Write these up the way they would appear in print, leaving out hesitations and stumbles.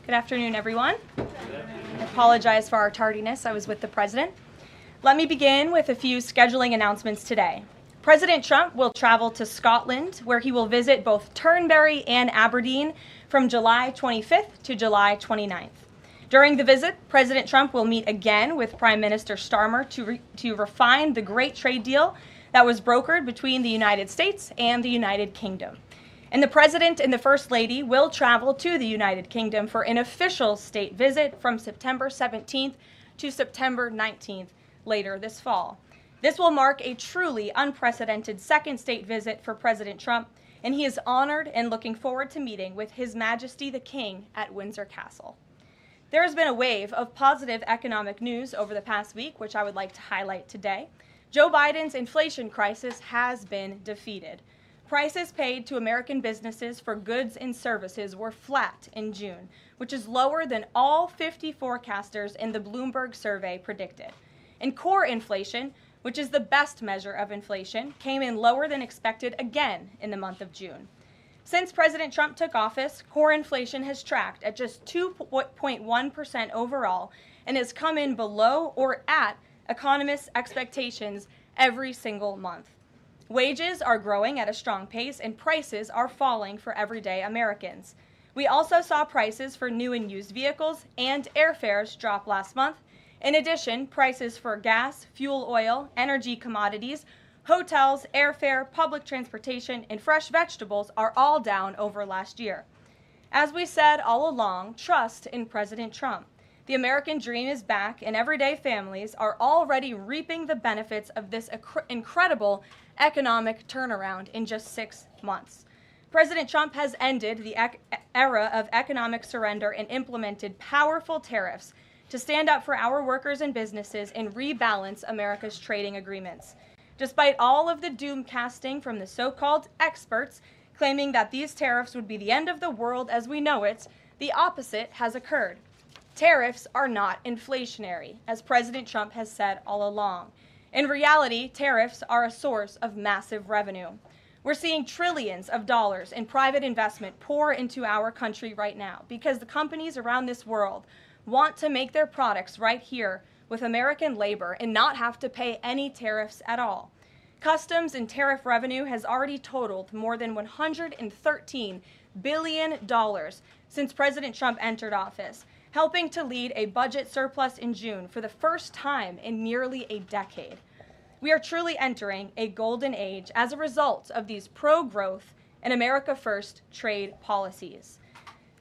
Good afternoon, everyone. I apologize for our tardiness. I was with the President. Let me begin with a few scheduling announcements today. President Trump will travel to Scotland, where he will visit both Turnberry and Aberdeen from July 25th to July 29th. During the visit, President Trump will meet again with Prime Minister Starmer to refine the great trade deal that was brokered between the United States and the United Kingdom. And the President and the First Lady will travel to the United Kingdom for an official state visit from September 17th to September 19th later this fall. This will mark a truly unprecedented second state visit for President Trump, and he is honored and looking forward to meeting with His Majesty the King at Windsor Castle. There has been a wave of positive economic news over the past week, which I would like to highlight today. Joe Biden's inflation crisis has been defeated. Prices paid to American businesses for goods and services were flat in June, which is lower than all 50 forecasters in the Bloomberg survey predicted. And core inflation, which is the best measure of inflation, came in lower than expected again in the month of June. Since President Trump took office, core inflation has tracked at just 2.1% overall and has come in below or at economists' expectations every single month. Wages are growing at a strong pace and prices are falling for everyday Americans. We also saw prices for new and used vehicles and airfares drop last month. In addition, prices for gas, fuel oil, energy commodities, hotels, airfare, public transportation, and fresh vegetables are all down over last year. As we said all along, trust in President Trump. The American dream is back, and everyday families are already reaping the benefits of this incredible economic turnaround in just 6 months. President Trump has ended the era of economic surrender and implemented powerful tariffs to stand up for our workers and businesses and rebalance America's trading agreements. Despite all of the doom casting from the so-called experts claiming that these tariffs would be the end of the world as we know it, the opposite has occurred. Tariffs are not inflationary, as President Trump has said all along. In reality, tariffs are a source of massive revenue. We're seeing trillions of dollars in private investment pour into our country right now because the companies around this world want to make their products right here with American labor and not have to pay any tariffs at all. Customs and tariff revenue has already totaled more than $113 billion since President Trump entered office, helping to lead a budget surplus in June for the first time in nearly a decade. We are truly entering a golden age as a result of these pro-growth and America First trade policies.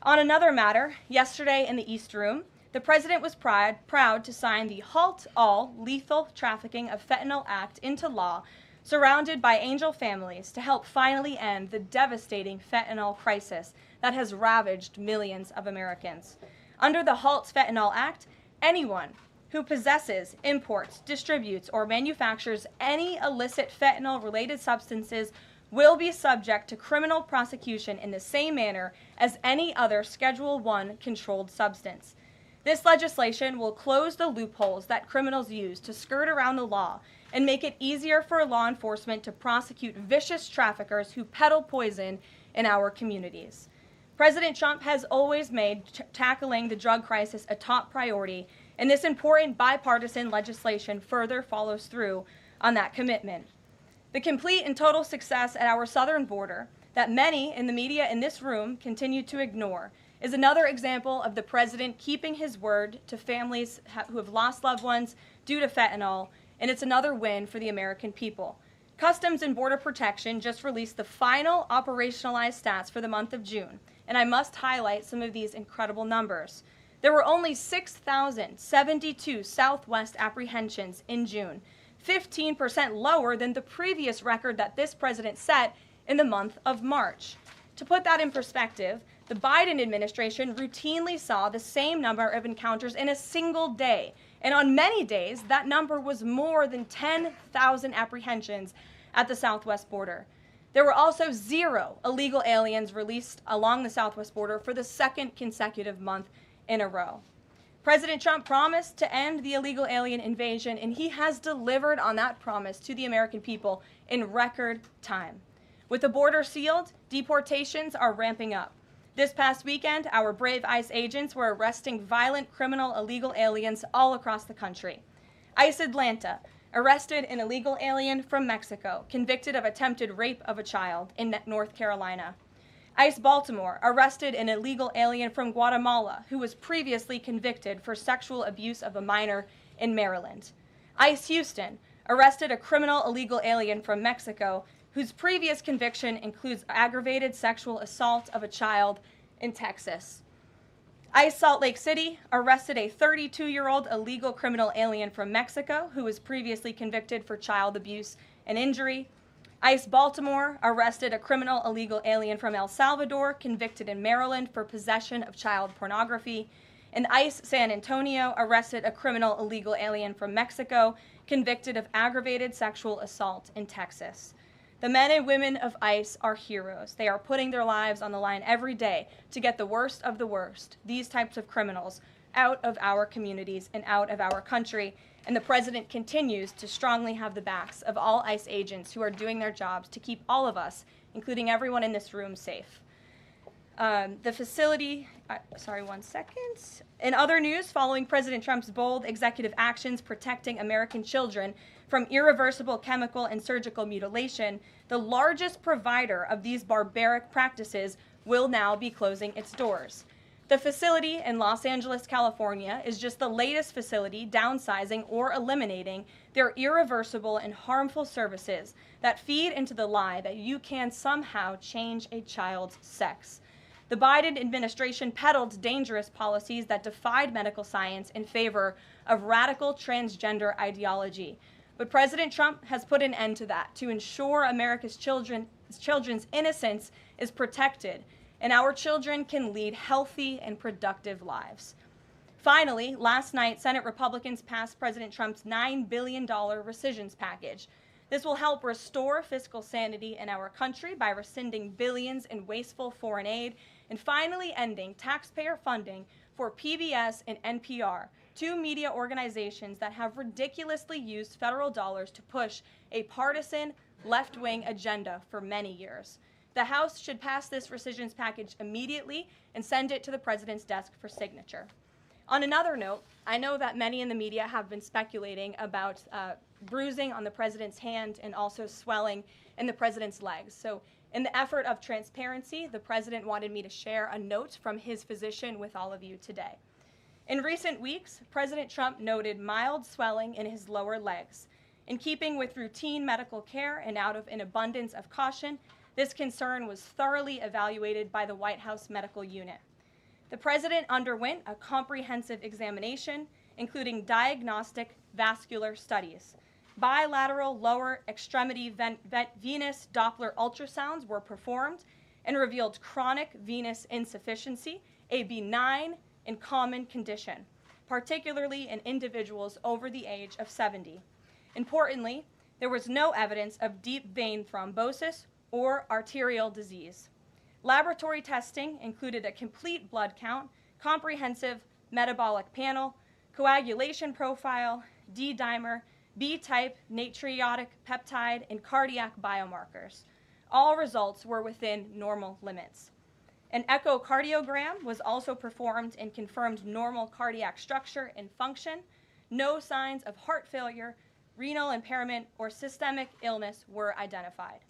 On another matter, yesterday in the East Room, the President was proud to sign the Halt All Lethal Trafficking of Fentanyl Act into law, surrounded by angel families to help finally end the devastating fentanyl crisis that has ravaged millions of Americans. Under the Halt Fentanyl Act, anyone who possesses, imports, distributes, or manufactures any illicit fentanyl-related substances will be subject to criminal prosecution in the same manner as any other Schedule I controlled substance. This legislation will close the loopholes that criminals use to skirt around the law and make it easier for law enforcement to prosecute vicious traffickers who peddle poison in our communities. President Trump has always made tackling the drug crisis a top priority, and this important bipartisan legislation further follows through on that commitment. The complete and total success at our southern border that many in the media in this room continue to ignore is another example of the President keeping his word to families who have lost loved ones due to fentanyl, and it's another win for the American people. Customs and Border Protection just released the final operationalized stats for the month of June, and I must highlight some of these incredible numbers. There were only 6,072 Southwest apprehensions in June, 15% lower than the previous record that this president set in the month of March. To put that in perspective, the Biden administration routinely saw the same number of encounters in a single day, and on many days, that number was more than 10,000 apprehensions at the Southwest border. There were also 0 illegal aliens released along the Southwest border for the second consecutive month in a row. President Trump promised to end the illegal alien invasion, and he has delivered on that promise to the American people in record time. With the border sealed, deportations are ramping up. This past weekend, our brave ICE agents were arresting violent criminal illegal aliens all across the country. ICE Atlanta arrested an illegal alien from Mexico, convicted of attempted rape of a child in North Carolina. ICE Baltimore arrested an illegal alien from Guatemala who was previously convicted for sexual abuse of a minor in Maryland. ICE Houston arrested a criminal illegal alien from Mexico whose previous conviction includes aggravated sexual assault of a child in Texas. ICE Salt Lake City arrested a 32-year-old illegal criminal alien from Mexico who was previously convicted for child abuse and injury. ICE Baltimore arrested a criminal illegal alien from El Salvador convicted in Maryland for possession of child pornography. And ICE San Antonio arrested a criminal illegal alien from Mexico convicted of aggravated sexual assault in Texas. The men and women of ICE are heroes. They are putting their lives on the line every day to get the worst of the worst, these types of criminals, out of our communities and out of our country. And the president continues to strongly have the backs of all ICE agents who are doing their jobs to keep all of us, including everyone in this room, safe. The facility, one second. In other news, following President Trump's bold executive actions protecting American children from irreversible chemical and surgical mutilation, the largest provider of these barbaric practices will now be closing its doors. The facility in Los Angeles, California, is just the latest facility downsizing or eliminating their irreversible and harmful services that feed into the lie that you can somehow change a child's sex. The Biden administration peddled dangerous policies that defied medical science in favor of radical transgender ideology. But President Trump has put an end to that to ensure America's children's innocence is protected and our children can lead healthy and productive lives. Finally, last night, Senate Republicans passed President Trump's $9 billion rescissions package. This will help restore fiscal sanity in our country by rescinding billions in wasteful foreign aid and finally ending taxpayer funding for PBS and NPR, two media organizations that have ridiculously used federal dollars to push a partisan left-wing agenda for many years. The House should pass this rescissions package immediately and send it to the president's desk for signature. On another note, I know that many in the media have been speculating about bruising on the president's hand and also swelling in the president's legs. So in the effort of transparency, the president wanted me to share a note from his physician with all of you today. In recent weeks, President Trump noted mild swelling in his lower legs. In keeping with routine medical care and out of an abundance of caution, this concern was thoroughly evaluated by the White House medical unit. The president underwent a comprehensive examination, including diagnostic vascular studies. Bilateral lower extremity venous Doppler ultrasounds were performed and revealed chronic venous insufficiency, a benign and common condition, particularly in individuals over the age of 70. Importantly, there was no evidence of deep vein thrombosis or arterial disease. Laboratory testing included a complete blood count, comprehensive metabolic panel, coagulation profile, D-dimer, B-type natriuretic peptide, and cardiac biomarkers. All results were within normal limits. An echocardiogram was also performed and confirmed normal cardiac structure and function. No signs of heart failure, renal impairment, or systemic illness were identified.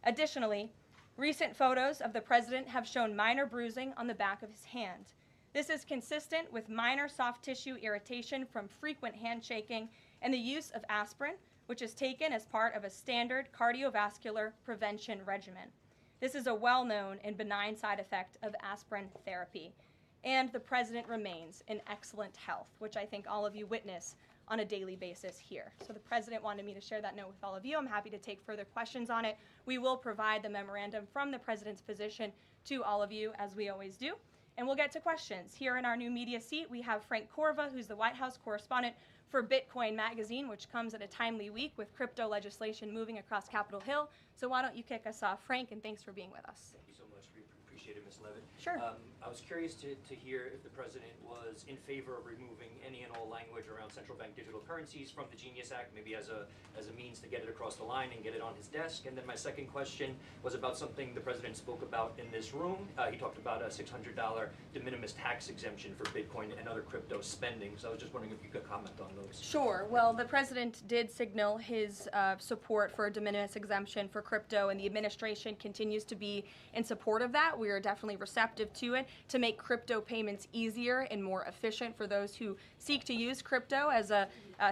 Additionally, recent photos of the president have shown minor bruising on the back of his hand. This is consistent with minor soft tissue irritation from frequent handshaking and the use of aspirin, which is taken as part of a standard cardiovascular prevention regimen. This is a well-known and benign side effect of aspirin therapy. And the president remains in excellent health, which I think all of you witness on a daily basis here. So the president wanted me to share that note with all of you. I'm happy to take further questions on it. We will provide the memorandum from the president's physician to all of you, as we always do. And we'll get to questions. Here in our new media seat, we have Frank Corva, who's the White House correspondent for Bitcoin Magazine, which comes at a timely week with crypto legislation moving across Capitol Hill. So why don't you kick us off, Frank, and thanks for being with us. Thank you so much. We appreciate appreciate it, Ms. Leavitt. Sure. I was curious to hear if the President was in favor of removing any and all language around central bank digital currencies from the Genius Act, maybe as a means to get it across the line and get it on his desk. And then my second question was about something the President spoke about in this room. He talked about a $600 de minimis tax exemption for Bitcoin and other crypto spending. So I was just wondering if you could comment on those. Sure. Well, the President did signal his support for a de minimis exemption for crypto, and the administration continues to be in support of that. We are definitely receptive to it to make crypto payments easier and more efficient for those who seek to use crypto as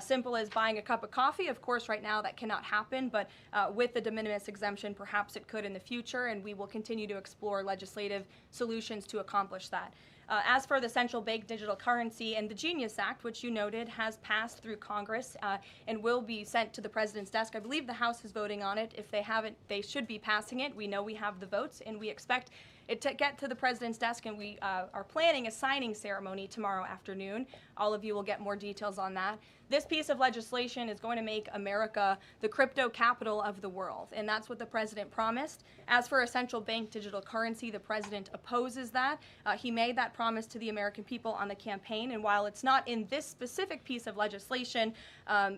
simple as buying a cup of coffee. Of course, right now that cannot happen, but with the de minimis exemption, perhaps it could in the future, and we will continue to explore legislative solutions to accomplish that. As for the central bank digital currency and the Genius Act, which you noted has passed through Congress and will be sent to the President's desk. I believe the House is voting on it. If they haven't, they should be passing it. We know we have the votes, and we expect it to get to the President's desk, and we are planning a signing ceremony tomorrow afternoon. All of you will get more details on that. This piece of legislation is going to make America the crypto capital of the world, and that's what the President promised. As for a central bank digital currency, the President opposes that. He made that promise to the American people on the campaign, and while it's not in this specific piece of legislation,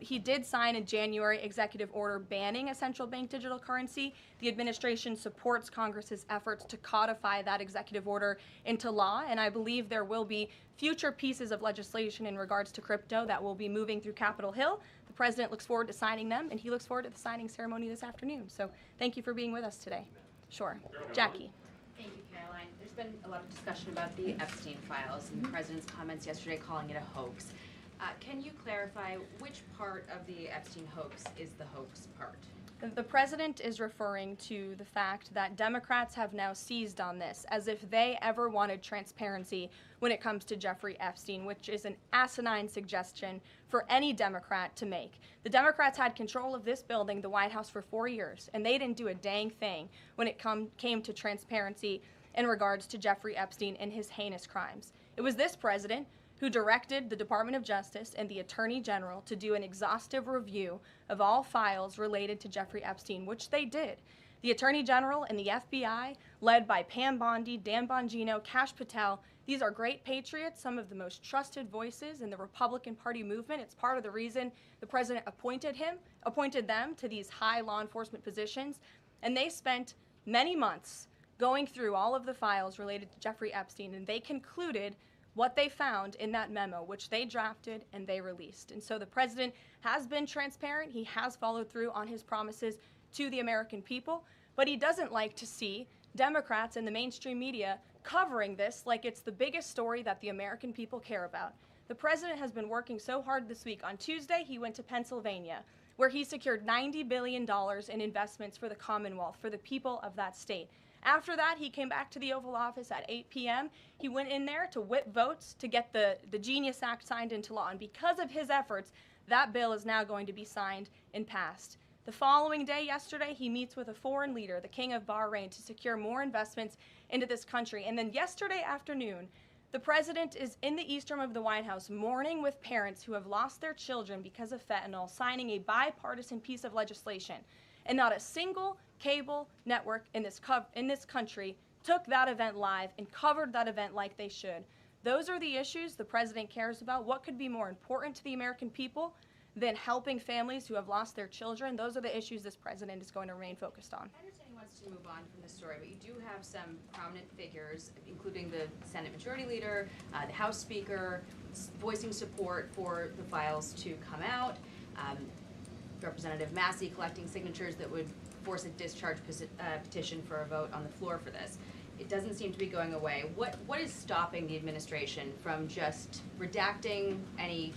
he did sign a January executive order banning a central bank digital currency. The administration supports Congress's efforts to codify that executive order into law, and I believe there will be future pieces of legislation in regards to crypto that will be moving through Capitol Hill. The President looks forward to signing them, and he looks forward to the signing ceremony this afternoon. So thank you for being with us today. Sure. Jackie. Thank you, Karoline. There's been a lot of discussion about the Epstein files and the President's comments yesterday calling it a hoax. Can you clarify which part of the Epstein hoax is the hoax part? The President is referring to the fact that Democrats have now seized on this as if they ever wanted transparency when it comes to Jeffrey Epstein, which is an asinine suggestion for any Democrat to make. The Democrats had control of this building, the White House, for 4 years, and they didn't do a dang thing when it came to transparency in regards to Jeffrey Epstein and his heinous crimes. It was this President who directed the Department of Justice and the Attorney General to do an exhaustive review of all files related to Jeffrey Epstein, which they did. The Attorney General and the FBI, led by Pam Bondi, Dan Bongino, Kash Patel, these are great patriots, some of the most trusted voices in the Republican Party movement. It's part of the reason the President appointed them to these high law enforcement positions, and they spent many months going through all of the files related to Jeffrey Epstein, and they concluded what they found in that memo, which they drafted and they released. And so the President has been transparent. He has followed through on his promises to the American people, but he doesn't like to see Democrats and the mainstream media covering this like it's the biggest story that the American people care about. The President has been working so hard this week. On Tuesday, he went to Pennsylvania, where he secured $90 billion in investments for the Commonwealth, for the people of that state. After that, he came back to the Oval Office at 8 p.m. He went in there to whip votes to get the Genius Act signed into law. And because of his efforts, that bill is now going to be signed and passed. The following day, yesterday, he meets with a foreign leader, the King of Bahrain, to secure more investments into this country. And then yesterday afternoon, the President is in the East Room of the White House mourning with parents who have lost their children because of fentanyl, signing a bipartisan piece of legislation. And not a single cable network in this country took that event live and covered that event like they should. Those are the issues the President cares about. What could be more important to the American people than helping families who have lost their children? Those are the issues this President is going to remain focused on. I understand he wants to move on from this story, but you do have some prominent figures, including the Senate Majority Leader, the House Speaker, voicing support for the files to come out. Representative Massey collecting signatures that would force a discharge petition for a vote on the floor for this. It doesn't seem to be going away. What is stopping the administration from just redacting any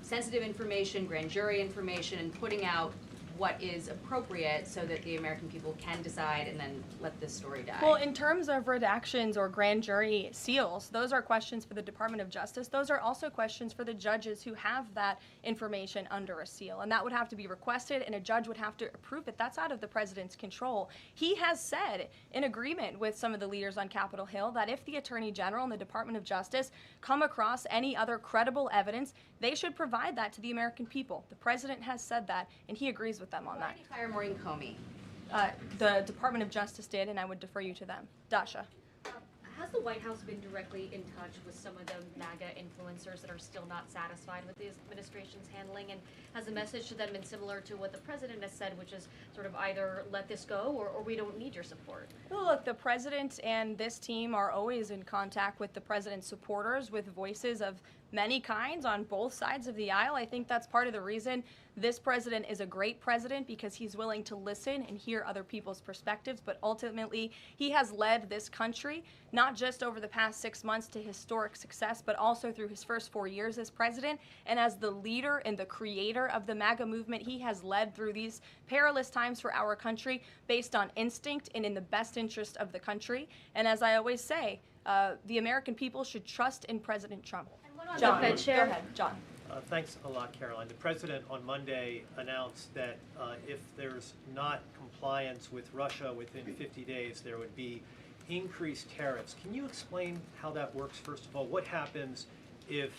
sensitive information, grand jury information, and putting out what is appropriate so that the American people can decide and then let this story die? Well, in terms of redactions or grand jury seals, those are questions for the Department of Justice. Those are also questions for the judges who have that information under a seal. And that would have to be requested, and a judge would have to approve it. That's out of the President's control. He has said, in agreement with some of the leaders on Capitol Hill, that if the Attorney General and the Department of Justice come across any other credible evidence, they should provide that to the American people. The President has said that, and he agrees with them on that. Why did he fire Maureen Comey? The Department of Justice did, and I would defer you to them. Dasha. Has the White House been directly in touch with some of the MAGA influencers that are still not satisfied with the administration's handling? And has the message to them been similar to what the president has said, which is sort of either let this go or we don't need your support? Well, look, the president and this team are always in contact with the president's supporters, with voices of many kinds on both sides of the aisle. I think that's part of the reason this president is a great president, because he's willing to listen and hear other people's perspectives. But ultimately, he has led this country, not just over the past 6 months to historic success, but also through his first 4 years as president. And as the leader and the creator of the MAGA movement, he has led through these perilous times for our country based on instinct and in the best interest of the country. And as I always say, the American people should trust in President Trump. John, Fed chair? go ahead, John. Thanks a lot, Caroline. The president on Monday announced that if there's not compliance with Russia within 50 days, there would be increased tariffs. Can you explain how that works, first of all? What happens if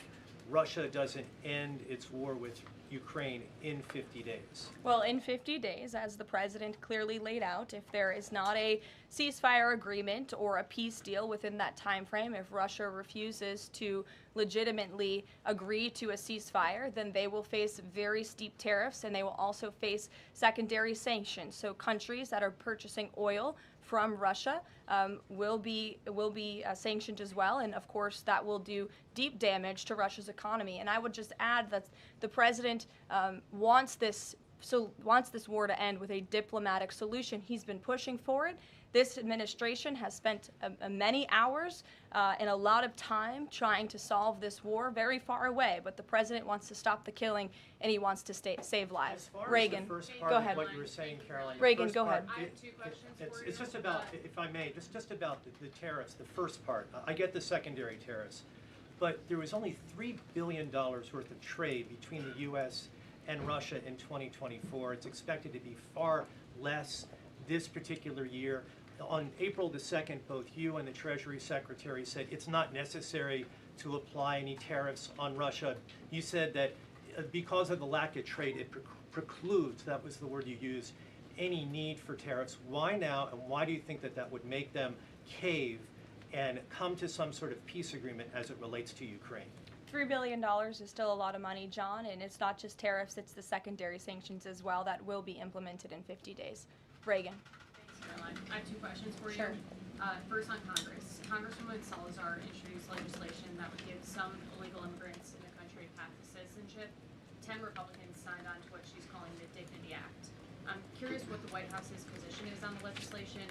Russia doesn't end its war with Ukraine in 50 days? Well, in 50 days, as the president clearly laid out, if there is not a ceasefire agreement or a peace deal within that time frame, if Russia refuses to legitimately agree to a ceasefire, then they will face very steep tariffs, and they will also face secondary sanctions. So countries that are purchasing oil from Russia will be sanctioned as well, and of course that will do deep damage to Russia's economy. And I would just add that the president wants this war to end with a diplomatic solution. He's been pushing for it. This administration has spent many hours and a lot of time trying to solve this war very far away, but the president wants to stop the killing and he wants to save lives. As far Reagan, as the first part go of ahead. what you were saying, Caroline. the Reagan, first go part, ahead. I have two questions for you. It's just about, if I may, just about the tariffs, the first part. I get the secondary tariffs, but there was only $3 billion worth of trade between the U.S. and Russia in 2024. It's expected to be far less this particular year. On April the 2nd, both you and the Treasury Secretary said it's not necessary to apply any tariffs on Russia. You said that because of the lack of trade, it precludes, that was the word you used, any need for tariffs. Why now, and why do you think that that would make them cave and come to some sort of peace agreement as it relates to Ukraine? $3 billion is still a lot of money, John, and it's not just tariffs, it's the secondary sanctions as well that will be implemented in 50 days. Reagan. Thanks, Caroline. I have two questions for Sure. you. First on Congress. Congresswoman Salazar introduced legislation that would give some illegal immigrants in the country a path to citizenship. 10 Republicans signed on to what she's calling the Dignity Act. I'm curious what the White House's position is on the legislation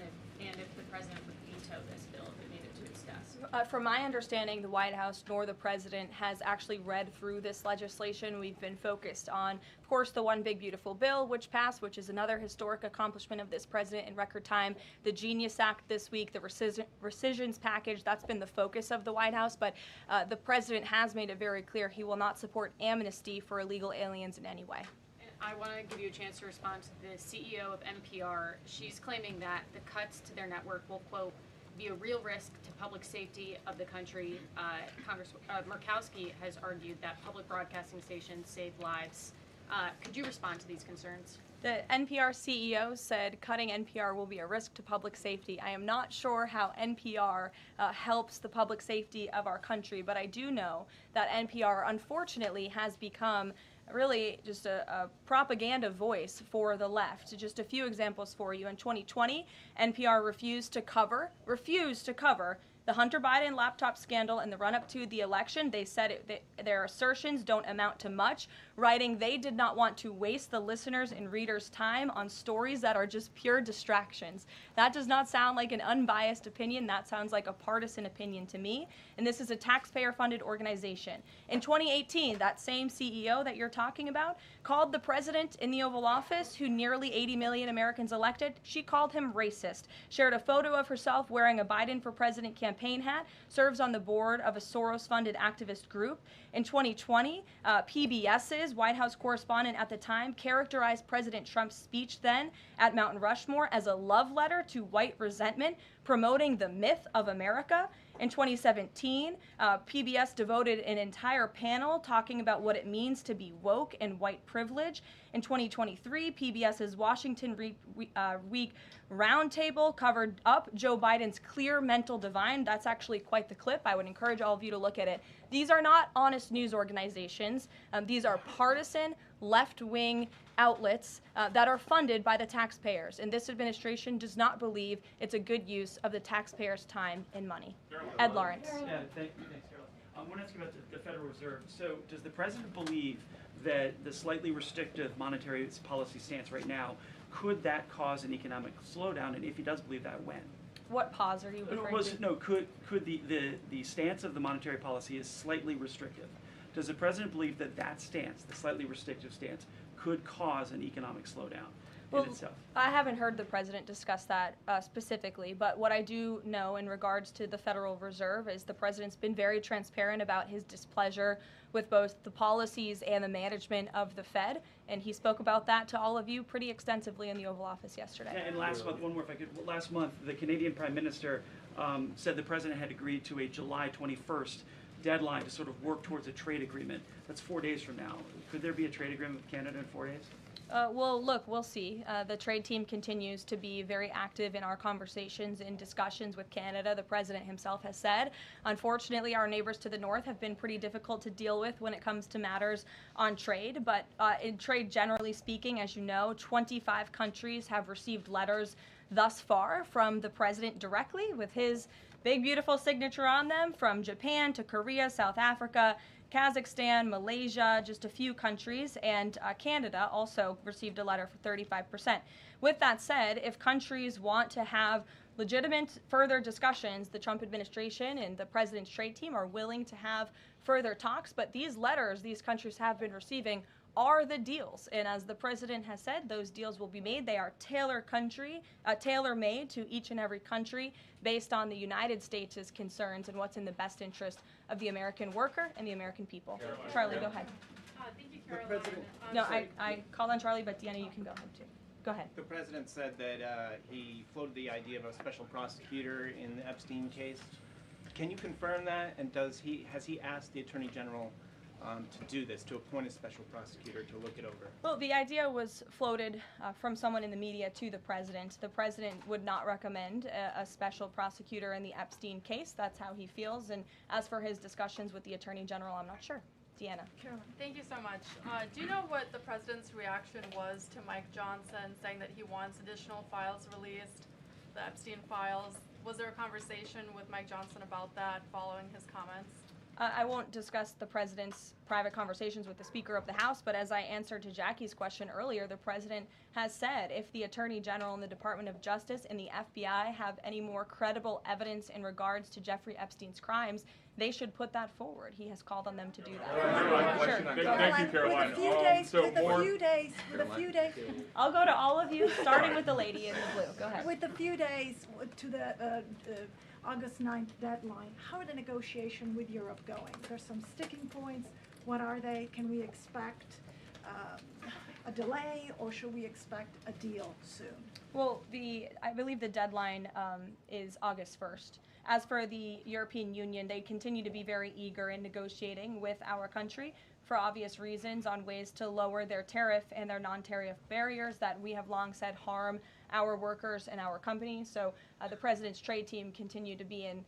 and if the president would veto this bill if it made it to its desk. From my understanding, the White House nor the president has actually read through this legislation. We've been focused on, of course, the One Big Beautiful Bill, which passed, which is another historic accomplishment of this president in record time. The Genius Act this week, the rescissions package, that's been the focus of the White House. But the president has made it very clear he will not support amnesty for illegal aliens in any way. I want to give you a chance to respond to the CEO of NPR. She's claiming that the cuts to their network will, quote, be a real risk to public safety of the country. Murkowski has argued that public broadcasting stations save lives. Could you respond to these concerns? The NPR CEO said cutting NPR will be a risk to public safety. I am not sure how NPR helps the public safety of our country, but I do know that NPR, unfortunately, has become really just a propaganda voice for the left. Just a few examples for you. In 2020, NPR refused to cover the Hunter Biden laptop scandal in the run-up to the election. They said their assertions don't amount to much, writing they did not want to waste the listeners' and readers' time on stories that are just pure distractions. That does not sound like an unbiased opinion. That sounds like a partisan opinion to me. And this is a taxpayer-funded organization. In 2018, that same CEO that you're talking about called the president in the Oval Office, who nearly 80 million Americans elected, she called him racist, shared a photo of herself wearing a Biden for President campaign hat, serves on the board of a Soros-funded activist group. In 2020, PBS's White House correspondent at the time characterized President Trump's speech then at Mount Rushmore as a love letter to white resentment, promoting the myth of America. In 2017, PBS devoted an entire panel talking about what it means to be woke and white privilege. In 2023, PBS's Washington Week Roundtable covered up Joe Biden's clear mental divide. That's actually quite the clip. I would encourage all of you to look at it. These are not honest news organizations. These are partisan, left-wing outlets that are funded by the taxpayers. And this administration does not believe it's a good use of the taxpayers' time and money. Ed Lawrence. Yeah, thanks, Caroline. I want to ask you about the Federal Reserve. So does the president believe that the slightly restrictive monetary policy stance right now, could that cause an economic slowdown? And if he does believe that, when? What pause are you referring to? No, could the stance of the monetary policy is slightly restrictive? Does the president believe that that stance, the slightly restrictive stance, could cause an economic slowdown in itself? I haven't heard the president discuss that specifically, but what I do know in regards to the Federal Reserve is the president's been very transparent about his displeasure with both the policies and the management of the Fed, and he spoke about that to all of you pretty extensively in the Oval Office yesterday. Yeah, and last month, one more if I could. Last month, the Canadian Prime Minister said the president had agreed to a July 21st deadline to sort of work towards a trade agreement. That's 4 days from now. Could there be a trade agreement with Canada in 4 days? Well, look, we'll see. The trade team continues to be very active in our conversations and discussions with Canada. The president himself has said, unfortunately, our neighbors to the north have been pretty difficult to deal with when it comes to matters on trade. But in trade, generally speaking, as you know, 25 countries have received letters thus far from the president directly with his big, beautiful signature on them, from Japan to Korea, South Africa, Kazakhstan, Malaysia, just a few countries, and Canada also received a letter for 35%. With that said, if countries want to have legitimate further discussions, the Trump administration and the president's trade team are willing to have further talks, but these letters these countries have been receiving are the deals. And as the president has said, those deals will be made. They are tailor-made to each and every country based on the United States' concerns and what's in the best interest of the American worker and the American people. Caroline. Charlie, go ahead. Thank you, The Caroline. president- No, I called on Charlie, but Deanna, you can go ahead too. Go ahead. The president said that he floated the idea of a special prosecutor in the Epstein case. Can you confirm that? And has he asked the Attorney General to do this, to appoint a special prosecutor to look it over? Well, the idea was floated from someone in the media to the president. The president would not recommend a special prosecutor in the Epstein case. That's how he feels. And as for his discussions with the Attorney General, I'm not sure. Deanna. Thank you so much. Do you know what the president's reaction was to Mike Johnson saying that he wants additional files released, the Epstein files? Was there a conversation with Mike Johnson about that following his comments? I won't discuss the president's private conversations with the Speaker of the House, but as I answered to Jackie's question earlier, the president has said if the Attorney General and the Department of Justice and the FBI have any more credible evidence in regards to Jeffrey Epstein's crimes, they should put that forward. He has called on them to do that. Sure. Thank you, Caroline. With a few days. I'll go to all of you, starting with the lady in the blue. Go ahead. With a few days to the August 9th deadline, how are the negotiations with Europe going? There's some sticking points. What are they? Can we expect a delay, or should we expect a deal soon? Well, I believe the deadline is August 1st. As for the European Union, they continue to be very eager in negotiating with our country for obvious reasons on ways to lower their tariff and their non-tariff barriers that we have long said harm our workers and our companies. So the president's trade team continue to be in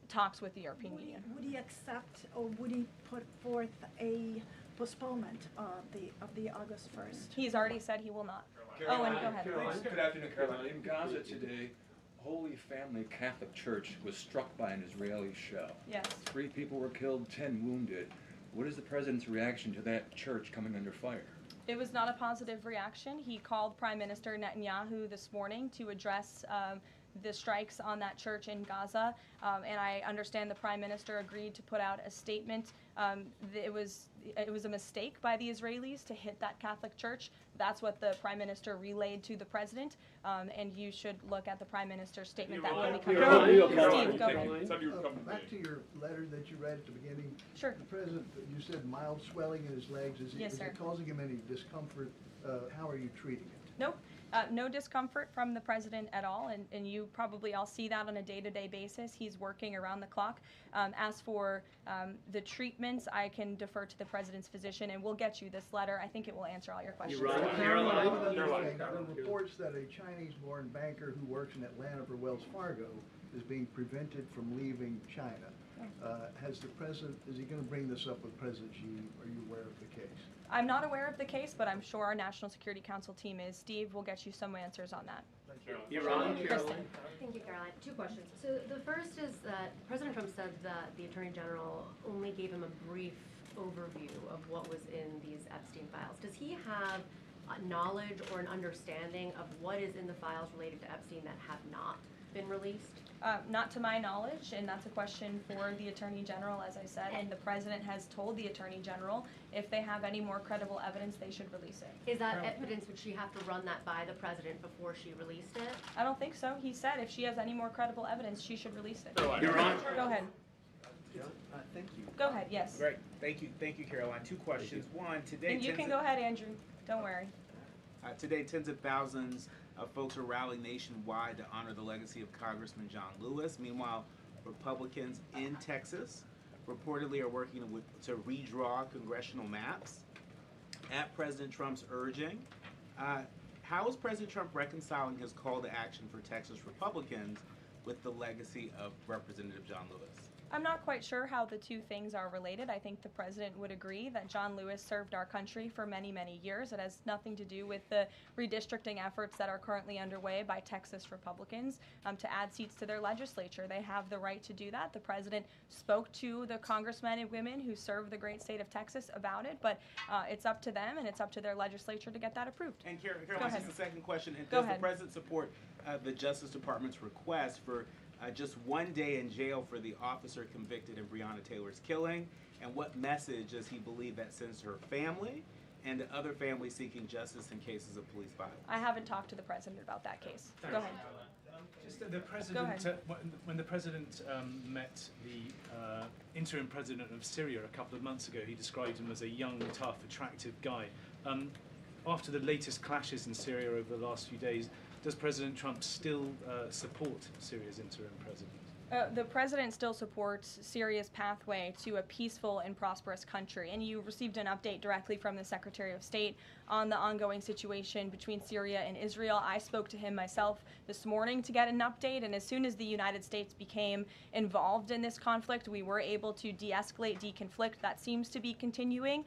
talks with the European Union. Would he accept, or would he put forth a postponement of the August 1st? He's already said he will not. Caroline, Owen, go ahead. Good afternoon, Caroline. In Gaza today, Holy Family Catholic Church was struck by an Israeli shell. Yes. 3 people were killed, 10 wounded. What is the president's reaction to that church coming under fire? It was not a positive reaction. He called Prime Minister Netanyahu this morning to address the strikes on that church in Gaza, and I understand the Prime Minister agreed to put out a statement. It was a mistake by the Israelis to hit that Catholic church. That's what the Prime Minister relayed to the President, and you should look at the Prime Minister's statement that will be coming out. Steve, go ahead. Back to your letter that you read at the beginning. Sure. The President, you said mild swelling in his legs. Is Yes, it sir. causing him any discomfort? How are you treating it? Nope. No discomfort from the president at all, and you probably all see that on a day-to-day basis. He's working around the clock. As for the treatments, I can defer to the president's physician, and we'll get you this letter. I think it will answer all your questions. There are reports that a Chinese-born banker who works in Atlanta for Wells Fargo is being prevented from leaving China. Has the president, is he going to bring this up with President Xi? Are you aware of the case? I'm not aware of the case, but I'm sure our National Security Council team is. Steve will get you some answers on that. Kristen. Thank you, Caroline. Two questions. So the first is that President Trump said that the Attorney General only gave him a brief overview of what was in these Epstein files. Does he have knowledge or an understanding of what is in the files related to Epstein that have not been released? Not to my knowledge, and that's a question for the Attorney General, as I said, and the President has told the Attorney General if they have any more credible evidence, they should release it. Is that evidence, would she have to run that by the President before she released it? I don't think so. He said if she has any more credible evidence, she should release it. Your Honor. Go ahead. Thank you. Go ahead, yes. Great. Thank you, Caroline. Two questions. One, today. And you can go ahead, Andrew. Don't worry. Today, tens of thousands of folks are rallying nationwide to honor the legacy of Congressman John Lewis. Meanwhile, Republicans in Texas reportedly are working to redraw congressional maps at President Trump's urging. How is President Trump reconciling his call to action for Texas Republicans with the legacy of Representative John Lewis? I'm not quite sure how the two things are related. I think the president would agree that John Lewis served our country for many, many years. It has nothing to do with the redistricting efforts that are currently underway by Texas Republicans to add seats to their legislature. They have the right to do that. The president spoke to the congressmen and women who serve the great state of Texas about it, but it's up to them and it's up to their legislature to get that approved. And Caroline, just a second question. Go Does ahead. the president support the Justice Department's request for just 1 day in jail for the officer convicted in Breonna Taylor's killing? And what message does he believe that sends to her family and to other families seeking justice in cases of police violence? I haven't talked to the president about that case. Go ahead. Just the president, when the president met the interim president of Syria a couple of months ago, he described him as a young, tough, attractive guy. After the latest clashes in Syria over the last few days, does President Trump still support Syria's interim president? The president still supports Syria's pathway to a peaceful and prosperous country, and you received an update directly from the Secretary of State on the ongoing situation between Syria and Israel. I spoke to him myself this morning to get an update, and as soon as the United States became involved in this conflict, we were able to de-escalate, deconflict. That seems to be continuing.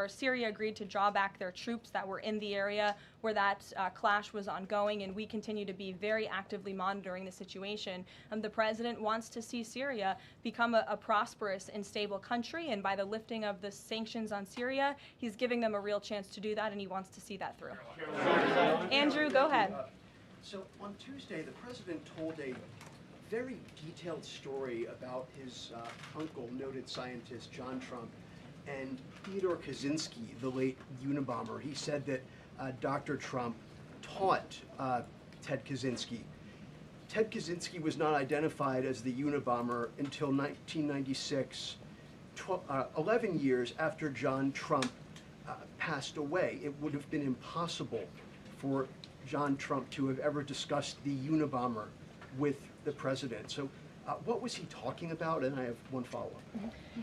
Syria agreed to draw back their troops that were in the area where that clash was ongoing, and we continue to be very actively monitoring the situation. The president wants to see Syria become a prosperous and stable country, and by the lifting of the sanctions on Syria, he's giving them a real chance to do that, and he wants to see that through. Andrew, go ahead. So on Tuesday, the president told a very detailed story about his uncle, noted scientist John Trump, and Theodore Kaczynski, the late Unabomber. He said that Dr. Trump taught Ted Kaczynski. Ted Kaczynski was not identified as the Unabomber until 1996, 11 years after John Trump passed away. It would have been impossible for John Trump to have ever discussed the Unabomber with the president. So what was he talking about? And I have one follow-up.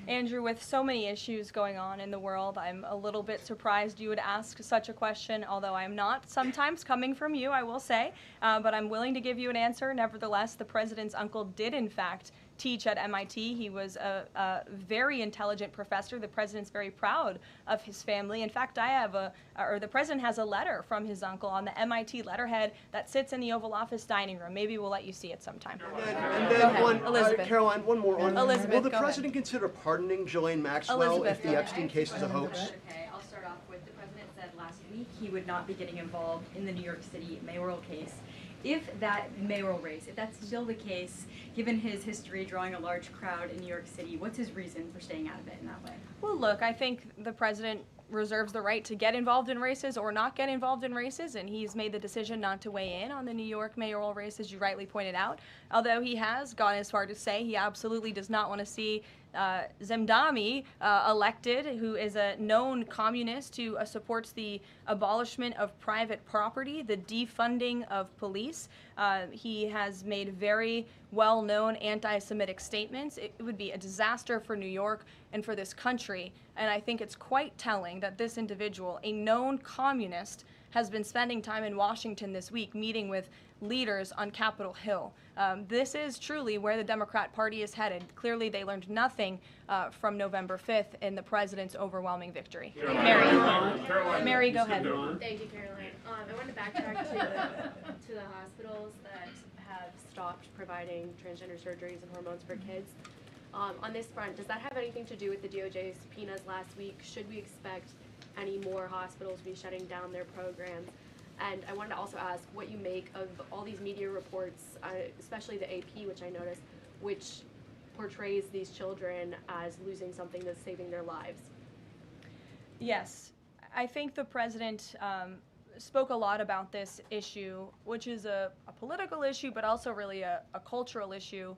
Andrew, with so many issues going on in the world, I'm a little bit surprised you would ask such a question, although I'm not sometimes coming from you, I will say, but I'm willing to give you an answer. Nevertheless, the president's uncle did, in fact, teach at MIT. He was a very intelligent professor. The president's very proud of his family. In fact, the president has a letter from his uncle on the MIT letterhead that sits in the Oval Office dining room. Maybe we'll let you see it sometime. And then Elizabeth. Caroline, one more. Elizabeth, will the go ahead. president consider pardoning Ghislaine Maxwell Elizabeth, if the Epstein case is a hoax? Okay, I'll start off with the president said last week he would not be getting involved in the New York City mayoral case. If that mayoral race, if that's still the case, given his history drawing a large crowd in New York City, what's his reason for staying out of it in that way? Well, look, I think the president reserves the right to get involved in races or not get involved in races, and he's made the decision not to weigh in on the New York mayoral race, as you rightly pointed out, although he has gone as far to say he absolutely does not want to see Zemdami, elected, who is a known communist who supports the abolishment of private property, the defunding of police. He has made very well-known anti-Semitic statements. It would be a disaster for New York and for this country. And I think it's quite telling that this individual, a known communist, has been spending time in Washington this week meeting with leaders on Capitol Hill. This is truly where the Democrat Party is headed. Clearly, they learned nothing from November 5th in the president's overwhelming victory. Mary, go ahead. Thank you, Caroline. I want to backtrack to the hospitals that have stopped providing transgender surgeries and hormones for kids. On this front, does that have anything to do with the DOJ's subpoenas last week? Should we expect any more hospitals be shutting down their programs? And I wanted to also ask what you make of all these media reports, especially the AP, which I noticed, which portrays these children as losing something that's saving their lives. Yes, I think the president spoke a lot about this issue, which is a political issue, but also really a cultural issue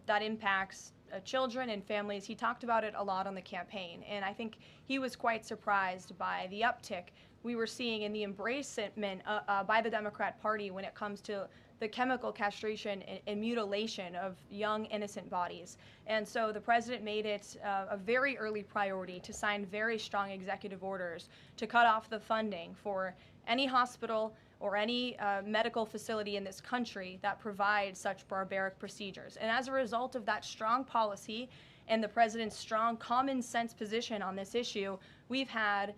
that impacts children and families. He talked about it a lot on the campaign, and I think he was quite surprised by the uptick we were seeing in the embracement by the Democrat Party when it comes to the chemical castration and mutilation of young, innocent bodies. And so the president made it a very early priority to sign very strong executive orders to cut off the funding for any hospital or any medical facility in this country that provides such barbaric procedures. And as a result of that strong policy and the president's strong common sense position on this issue, we've had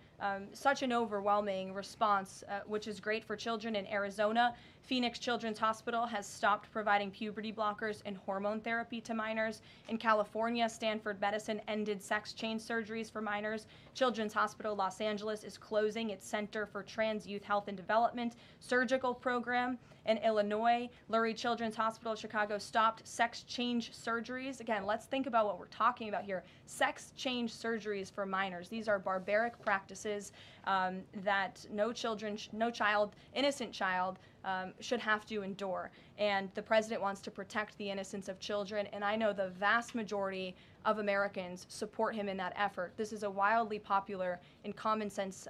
such an overwhelming response, which is great for children in Arizona. Phoenix Children's Hospital has stopped providing puberty blockers and hormone therapy to minors. In California, Stanford Medicine ended sex change surgeries for minors. Children's Hospital Los Angeles is closing its Center for Trans Youth Health and Development surgical program. In Illinois, Lurie Children's Hospital Chicago stopped sex change surgeries. Again, let's think about what we're talking about here. Sex change surgeries for minors. These are barbaric practices that no child, innocent child, should have to endure. And the president wants to protect the innocence of children, and I know the vast majority of Americans support him in that effort. This is a wildly popular and common sense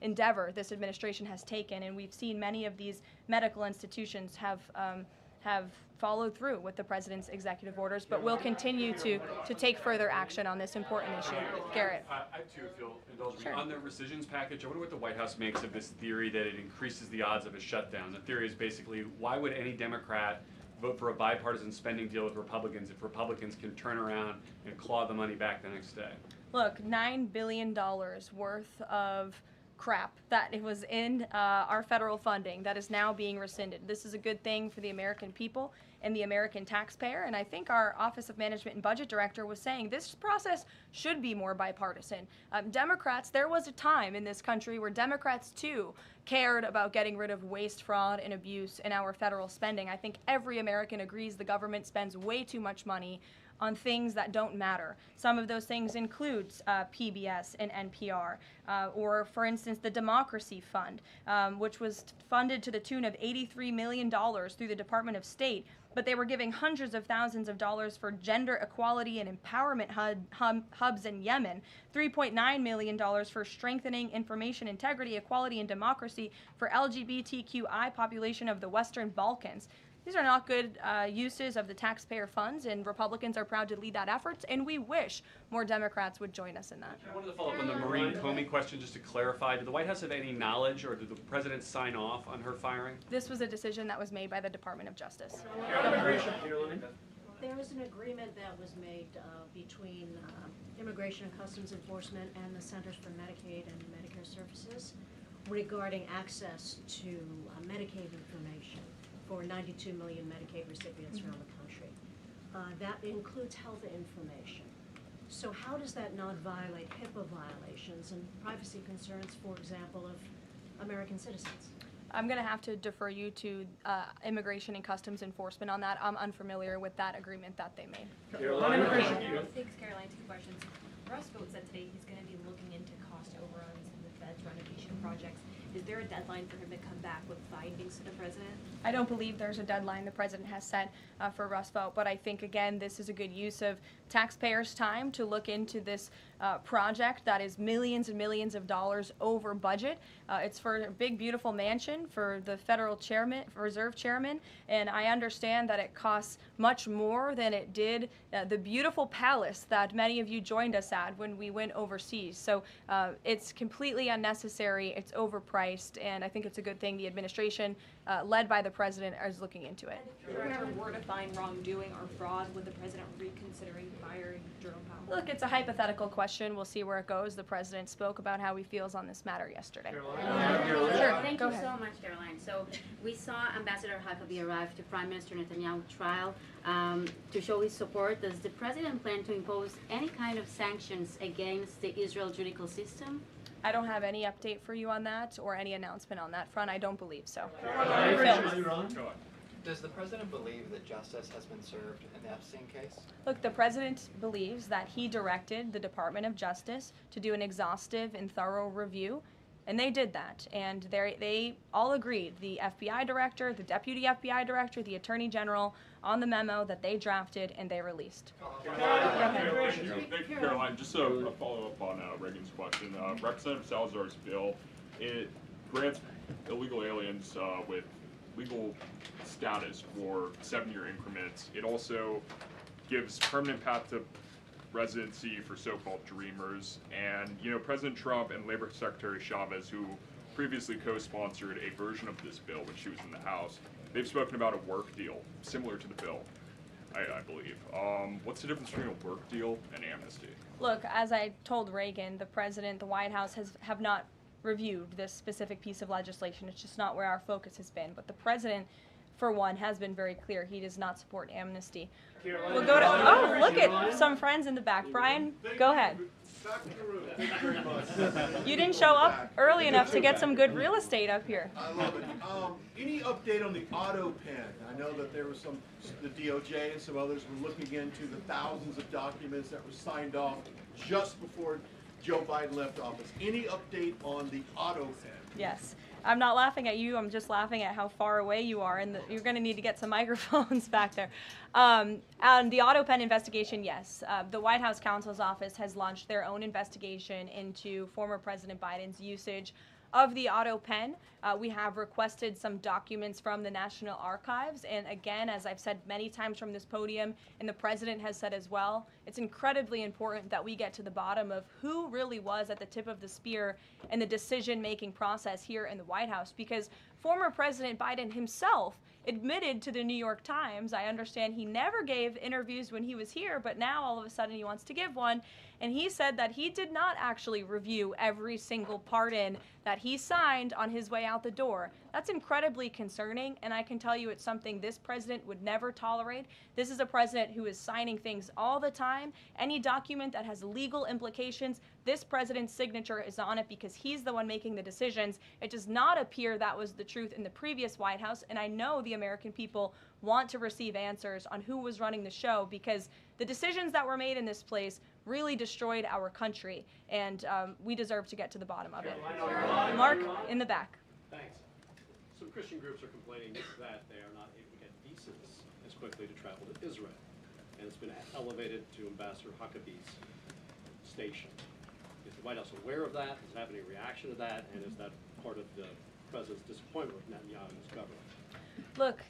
endeavor this administration has taken, and we've seen many of these medical institutions have followed through with the president's executive orders, but we'll continue to take further action on this important issue. Garrett. I too, if you'll indulge me. Sure. On the rescissions package, I wonder what the White House makes of this theory that it increases the odds of a shutdown. The theory is basically, why would any Democrat vote for a bipartisan spending deal with Republicans if Republicans can turn around and claw the money back the next day? Look, $9 billion worth of crap that it was in our federal funding that is now being rescinded. This is a good thing for the American people and the American taxpayer, and I think our Office of Management and Budget Director was saying this process should be more bipartisan. Democrats, there was a time in this country where Democrats too cared about getting rid of waste, fraud, and abuse in our federal spending. I think every American agrees the government spends way too much money on things that don't matter. Some of those things include PBS and NPR, or for instance, the Democracy Fund, which was funded to the tune of $83 million through the Department of State, but they were giving hundreds of thousands of dollars for gender equality and empowerment hubs in Yemen, $3.9 million for strengthening information integrity, equality, and democracy for LGBTQI population of the Western Balkans. These are not good uses of the taxpayer funds, and Republicans are proud to lead that effort, and we wish more Democrats would join us in that. I wanted to follow up on the Maureen Comey question just to clarify. Did the White House have any knowledge, or did the president sign off on her firing? This was a decision that was made by the Department of Justice. There was an agreement that was made between Immigration and Customs Enforcement and the Centers for Medicaid and Medicare Services regarding access to Medicaid information for 92 million Medicaid recipients around the country. That includes health information. So how does that not violate HIPAA violations and privacy concerns, for example, of American citizens? I'm going to have to defer you to Immigration and Customs Enforcement on that. I'm unfamiliar with that agreement that they made. Caroline. Thanks, Caroline. Two questions. Russ Vought said today he's going to be looking into cost overruns in the Fed's renovation projects. Is there a deadline for him to come back with findings to the president? I don't believe there's a deadline the president has set for Rust Belt, but I think, again, this is a good use of taxpayers' time to look into this project that is millions and millions of dollars over budget. It's for a big, beautiful mansion for the federal chairman, reserve chairman, and I understand that it costs much more than it did the beautiful palace that many of you joined us at when we went overseas. So it's completely unnecessary, it's overpriced, and I think it's a good thing the administration, led by the president, is looking into it. If there ever were to find wrongdoing or fraud, would the president reconsidering firing Jerome Powell? Look, it's a hypothetical question. We'll see where it goes. The president spoke about how he feels on this matter yesterday. Sure. Sure, Thank go you ahead. so much, Karoline. So we saw Ambassador Huckabee arrive to Prime Minister Netanyahu's trial to show his support. Does the president plan to impose any kind of sanctions against the Israel judicial system? I don't have any update for you on that or any announcement on that front. I don't believe so. Does the president believe that justice has been served in the Epstein case? Look, the president believes that he directed the Department of Justice to do an exhaustive and thorough review, and they did that. And they all agreed, the FBI director, the deputy FBI director, the attorney general, on the memo that they drafted and they released. Thank you, Caroline. Just a follow-up on Reagan's question. Representative Salazar's bill, it grants illegal aliens with legal status for 7-year increments. It also gives permanent path to residency for so-called dreamers. And, you know, President Trump and Labor Secretary Chavez, who previously co-sponsored a version of this bill when she was in the House, they've spoken about a work deal similar to the bill, I believe. What's the difference between a work deal and amnesty? Look, as I told Reagan, the president, the White House have not reviewed this specific piece of legislation. It's just not where our focus has been. But the president, for one, has been very clear he does not support amnesty. We'll go to, oh, look at some friends in the back. Brian, go ahead. You didn't show up early enough to get some good real estate up here. I love it. Any update on the auto pen? I know that there was the DOJ and some others were looking into the thousands of documents that were signed off just before Joe Biden left office. Any update on the auto pen? Yes. I'm not laughing at you. I'm just laughing at how far away you are, and you're going to need to get some microphones back there. On the auto pen investigation, yes. The White House counsel's office has launched their own investigation into former President Biden's usage of the auto pen. We have requested some documents from the National Archives, and again, as I've said many times from this podium, and the president has said as well, it's incredibly important that we get to the bottom of who really was at the tip of the spear in the decision-making process here in the White House, because former President Biden himself admitted to the New York Times, I understand he never gave interviews when he was here, but now all of a sudden he wants to give one, and he said that he did not actually review every single pardon that he signed on his way out the door. That's incredibly concerning, and I can tell you it's something this president would never tolerate. This is a president who is signing things all the time. Any document that has legal implications, this president's signature is on it because he's the one making the decisions. It does not appear that was the truth in the previous White House, and I know the American people want to receive answers on who was running the show, because the decisions that were made in this place really destroyed our country, and we deserve to get to the bottom of it. Mark, in the back. Thanks. Some Christian groups are complaining that they are not able to get visas as quickly to travel to Israel, and it's been elevated to Ambassador Huckabee's station. Is the White House aware of that? Does it have any reaction to that? And is that part of the president's disappointment with Netanyahu's government? Look,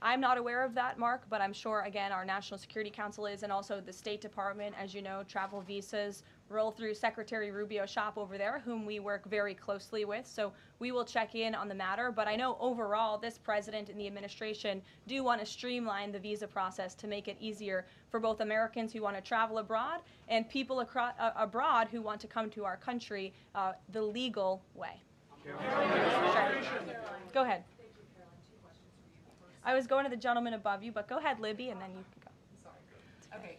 I'm not aware of that, Mark, but I'm sure, again, our National Security Council is, and also the State Department. As you know, travel visas roll through Secretary Rubio's shop over there, whom we work very closely with, so we will check in on the matter. But I know overall this president and the administration do want to streamline the visa process to make it easier for both Americans who want to travel abroad and people abroad who want to come to our country the legal way. Sure. Go ahead. I was going to the gentleman above you, but go ahead, Libby, and then you can go. Okay,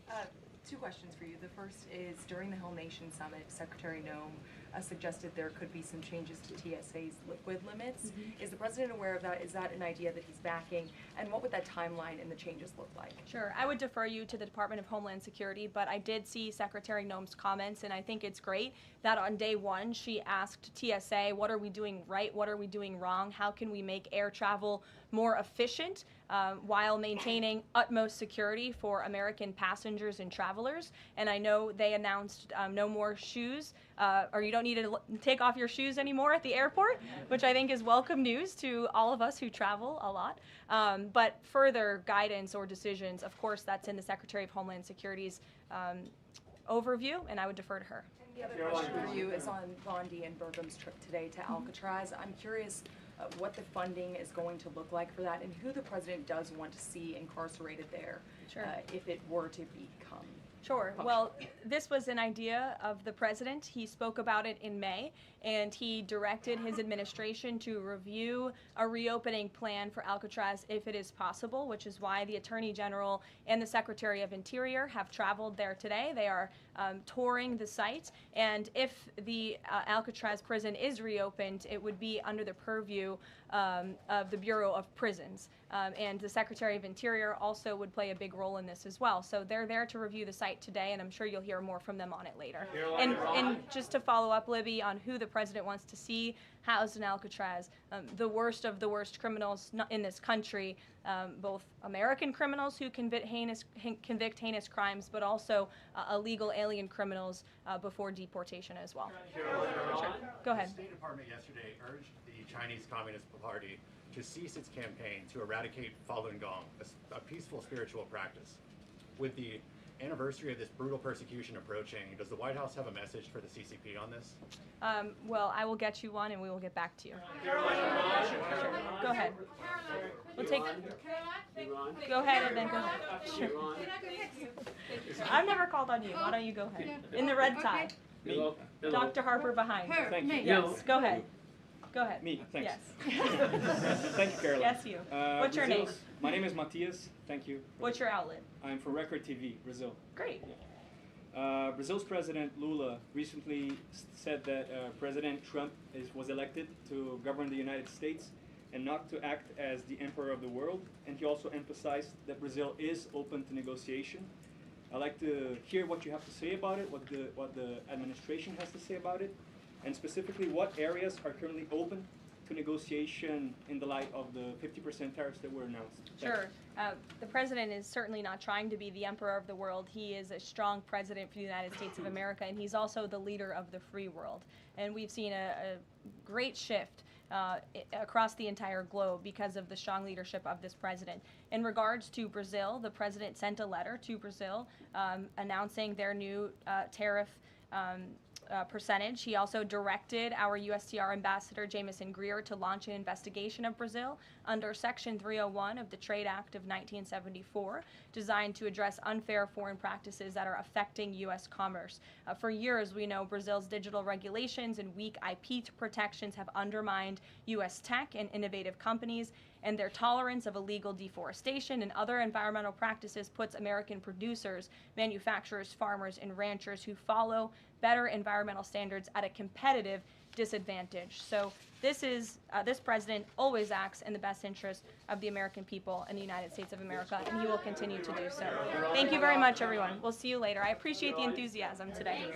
two questions for you. The first is, during the Whole Nation Summit, Secretary Noem suggested there could be some changes to TSA's liquid limits. Is the president aware of that? Is that an idea that he's backing? And what would that timeline and the changes look like? Sure. I would defer you to the Department of Homeland Security, but I did see Secretary Noem's comments, and I think it's great that on day one she asked TSA, what are we doing right? What are we doing wrong? How can we make air travel more efficient while maintaining utmost security for American passengers and travelers? And I know they announced no more shoes, or you don't need to take off your shoes anymore at the airport, which I think is welcome news to all of us who travel a lot. But further guidance or decisions, of course, that's in the Secretary of Homeland Security's overview, and I would defer to her. The other question for you is on Bondi and Burgum's trip today to Alcatraz. I'm curious what the funding is going to look like for that, and who the president does want to see incarcerated there, if it were to become. Sure. Well, this was an idea of the president. He spoke about it in May, and he directed his administration to review a reopening plan for Alcatraz if it is possible, which is why the Attorney General and the Secretary of Interior have traveled there today. They are touring the site, and if the Alcatraz prison is reopened, it would be under the purview of the Bureau of Prisons. And the Secretary of Interior also would play a big role in this as well. So they're there to review the site today, and I'm sure you'll hear more from them on it later. And just to follow up, Libby, on who the president wants to see housed in Alcatraz, the worst of the worst criminals in this country, both American criminals who convict heinous crimes, but also illegal alien criminals before deportation as well. Sure. Go ahead. The State Department yesterday urged the Chinese Communist Party to cease its campaign to eradicate Falun Gong, a peaceful spiritual practice. With the anniversary of this brutal persecution approaching, does the White House have a message for the CCP on this? Well, I will get you one, and we will get back to you. Sure. Go ahead. We'll take. Go ahead, and then go ahead. Sure. I've never called on you. Why don't you go ahead? In the red tie. Hello. Dr. Harper behind. Thank you. Yes. Go ahead. Go ahead. Me, thanks. Yes. Thank you, Caroline. Yes, you. What's your name? My name is Matias. Thank you. What's your outlet? I'm from Record TV, Brazil. Great. Brazil's President Lula recently said that President Trump was elected to govern the United States and not to act as the emperor of the world. And he also emphasized that Brazil is open to negotiation. I'd like to hear what you have to say about it, what the administration has to say about it, and specifically what areas are currently open to negotiation in the light of the 50% tariffs that were announced. Sure. The president is certainly not trying to be the emperor of the world. He is a strong president for the United States of America, and he's also the leader of the free world. And we've seen a great shift across the entire globe because of the strong leadership of this president. In regards to Brazil, the president sent a letter to Brazil announcing their new tariff percentage. He also directed our USTR ambassador, Jameson Greer, to launch an investigation of Brazil under Section 301 of the Trade Act of 1974, designed to address unfair foreign practices that are affecting U.S. commerce. For years, we know Brazil's digital regulations and weak IP protections have undermined U.S. tech and innovative companies, and their tolerance of illegal deforestation and other environmental practices puts American producers, manufacturers, farmers, and ranchers who follow better environmental standards at a competitive disadvantage. So this president always acts in the best interest of the American people and the United States of America, and he will continue to do so. Thank you very much, everyone. We'll see you later. I appreciate the enthusiasm today.